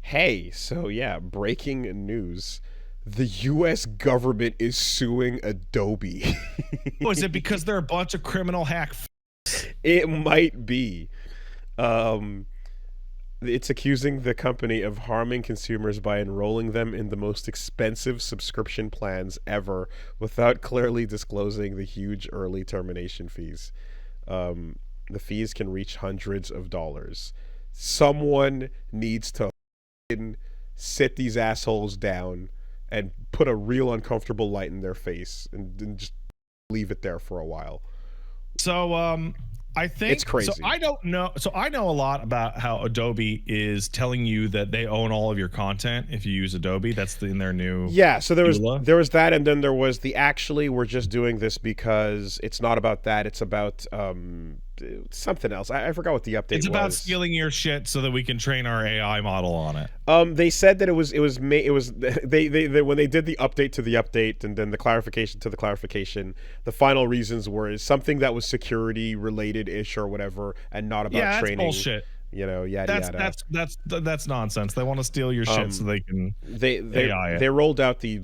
Hey, so yeah, breaking news. The US government is suing Adobe. Oh, is it because they're a bunch of criminal It might be. Um, it's accusing the company of harming consumers by enrolling them in the most expensive subscription plans ever without clearly disclosing the huge early termination fees. Um, the fees can reach hundreds of dollars. Someone needs to sit these assholes down and put a real uncomfortable light in their face and just leave it there for a while. So I It's think so. crazy. I don't know. So I know a lot about how Adobe is telling you that they own all of your content if you use Adobe. That's in their new Yeah, so there was EULA. there was that, and then there was the actually we're just doing this because it's not about that. It's about something else. I forgot what the update It's about was. stealing your shit so that we can train our AI model on it. They said that it was they when they did the update to the update and then the clarification to the clarification, the final reasons were something that was security related ish or whatever, and not about Yeah, that's training. bullshit. Yada That's yada. that's nonsense. They want to steal your shit so they can They they AI it. they rolled out the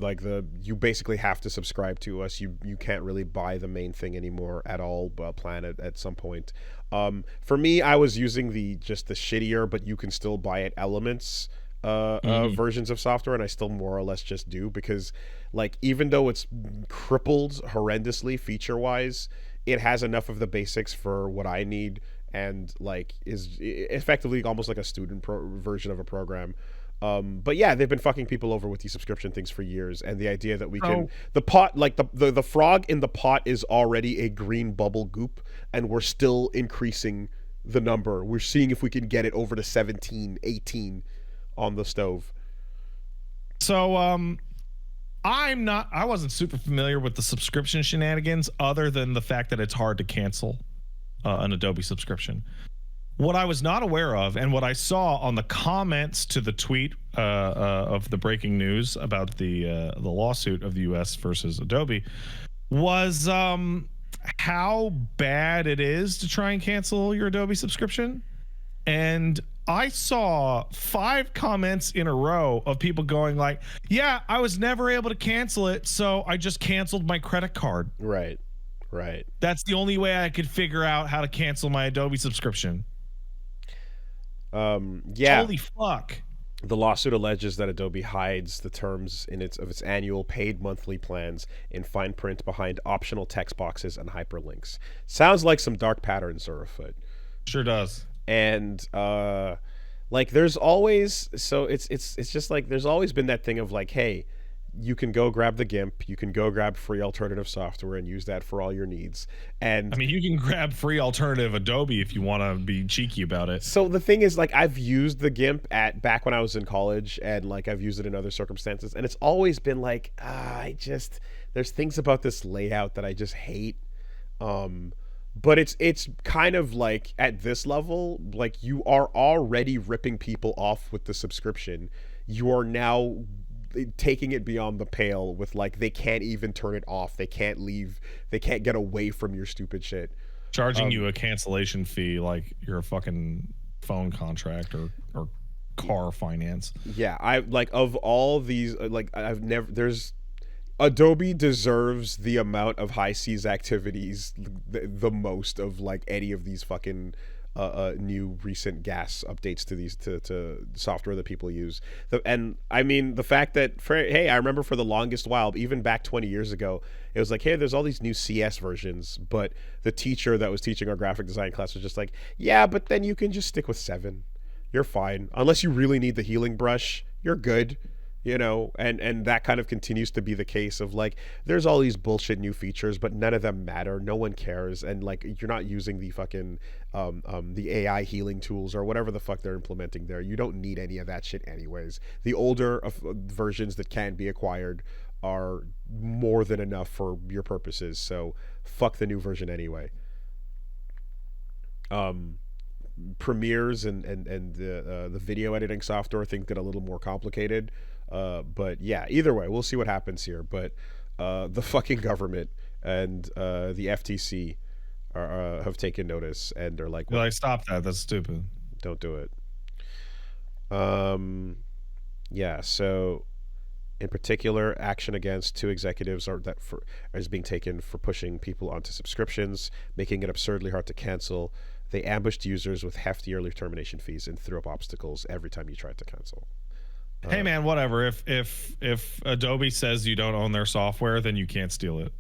you basically have to subscribe to us. You can't really buy the main thing anymore at all. Plan at some point. For me, I was using just the shittier, but you can still buy it elements versions of software, and I still more or less just do because, like, even though it's crippled horrendously feature wise, it has enough of the basics for what I need, and like is effectively almost like a student version of a program. But yeah, they've been fucking people over with these subscription things for years, and the idea that we can So the pot like the frog in the pot is already a green bubble goop, and we're still increasing the number. We're seeing if we can get it over to 17, 18 on the stove. so I wasn't super familiar with the subscription shenanigans other than the fact that it's hard to cancel an Adobe subscription. What I was not aware of, and what I saw on the comments to the tweet of the breaking news about the lawsuit of the U.S. versus Adobe, was how bad it is to try and cancel your Adobe subscription. And I saw 5 comments in a row of people going like, "Yeah, I was never able to cancel it, so I just canceled my credit card. Right, right. That's the only way I could figure out how to cancel my Adobe subscription." Yeah. Holy fuck. The lawsuit alleges that Adobe hides the terms of its annual paid monthly plans in fine print behind optional text boxes and hyperlinks. Sounds like some dark patterns are afoot. Sure does. And like there's always it's just like there's always been that thing of like, hey, you can go grab the GIMP, you can go grab free alternative software and use that for all your needs. I And mean, you can grab free alternative Adobe if you want to be cheeky about it. so the thing is, like, I've used the GIMP at back when I was in college, and like I've used it in other circumstances, and it's always been like, I just there's things about this layout that I just hate. Um, but it's kind of like at this level, like you are already ripping people off with the subscription. You are now taking it beyond the pale with like they can't even turn it off. They can't leave. They can't get away from your stupid shit. Charging you a cancellation fee like you're a fucking phone contract or car finance. Yeah, I like of all these like I've never there's Adobe deserves the amount of high seas activities the most of like any of these fucking new recent gas updates to these to software that people use. And I mean the fact that hey, I remember for the longest while, even back 20 years ago, it was like, hey, there's all these new CS versions, but the teacher that was teaching our graphic design class was just like, yeah, but then you can just stick with 7. You're fine unless you really need the healing brush. You're good, and that kind of continues to be the case of like there's all these bullshit new features, but none of them matter. No one cares, and like you're not using the fucking the AI healing tools or whatever the fuck they're implementing there. You don't need any of that shit anyways. The older versions that can be acquired are more than enough for your purposes, so fuck the new version anyway. um Premieres and the video editing software things get a little more complicated. But yeah, either way, we'll see what happens here. But the fucking government and the FTC have taken notice and are like, You're well, like, stop that. That's stupid. don't do it. Um, Yeah, so in particular, action against two executives is being taken for pushing people onto subscriptions, making it absurdly hard to cancel. They ambushed users with hefty early termination fees and threw up obstacles every time you tried to cancel. Hey man, whatever. If Adobe says you don't own their software, then you can't steal it.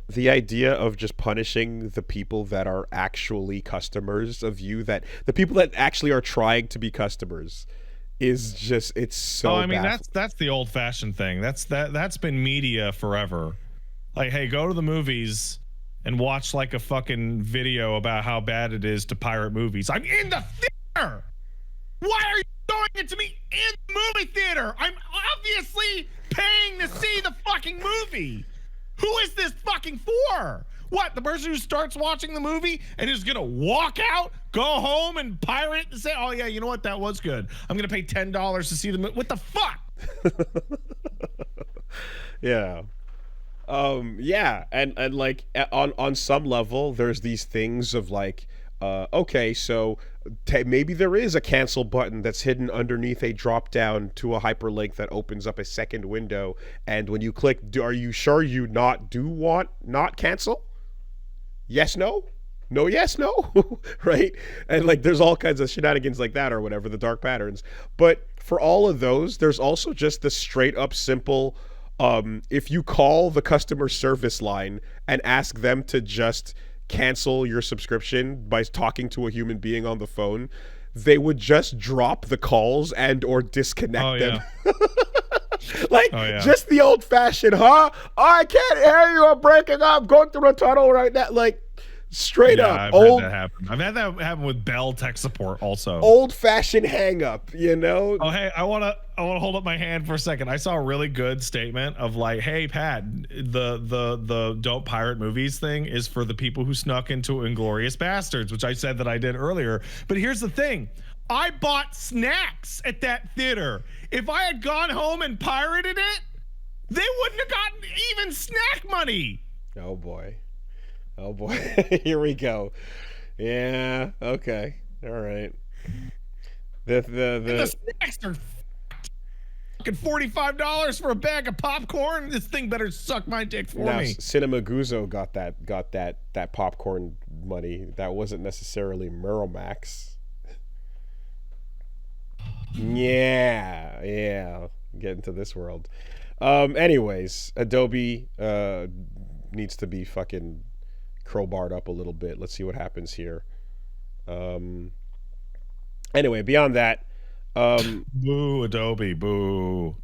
The idea of just punishing the people that are actually customers of you, that the people that actually are trying to be customers, is just, it's so. Oh, I mean baffling. that's the old fashioned thing. That's been media forever. Like, hey, go to the movies and watch like a fucking video about how bad it is to pirate movies. I'm in the theater. Why are you showing it to me in the movie theater? I'm obviously paying to see the fucking movie. Who is this fucking for? What, the person who starts watching the movie and is gonna walk out, go home and pirate and say, oh yeah, you know what, that was good. I'm gonna pay $10 to see the movie. What the fuck? Yeah. Yeah, and like on some level there's these things of like, okay, so maybe there is a cancel button that's hidden underneath a drop down to a hyperlink that opens up a second window, and when you click, are you sure you do want not cancel? Yes, no, no, yes, no. Right? And like there's all kinds of shenanigans like that or whatever, the dark patterns. But for all of those, there's also just the straight up simple, if you call the customer service line and ask them to just cancel your subscription by talking to a human being on the phone, they would just drop the calls and or disconnect them. Like, just the old fashioned, huh? Oh, I can't hear you, I'm breaking up, going through a tunnel right now. Like, straight up. I've had that happen. I've had that happen with Bell tech support also. Old fashioned hang up, you know? Oh, hey, I wanna hold up my hand for a second. I saw a really good statement of like, hey Pat, the don't pirate movies thing is for the people who snuck into Inglourious Bastards, which I said that I did earlier. But here's the thing. I bought snacks at that theater. If I had gone home and pirated it, they wouldn't have gotten even snack money. Oh boy. Oh boy. Here we go. Yeah, okay. All right. The snacks are fucking $45 for a bag of popcorn. This thing better suck my dick for me. Cinema Guzzo got that popcorn money. That wasn't necessarily Miramax. Yeah. Get into this world. Anyways, Adobe needs to be fucking crowbarred up a little bit. Let's see what happens here. Anyway, beyond that, boo Adobe, boo.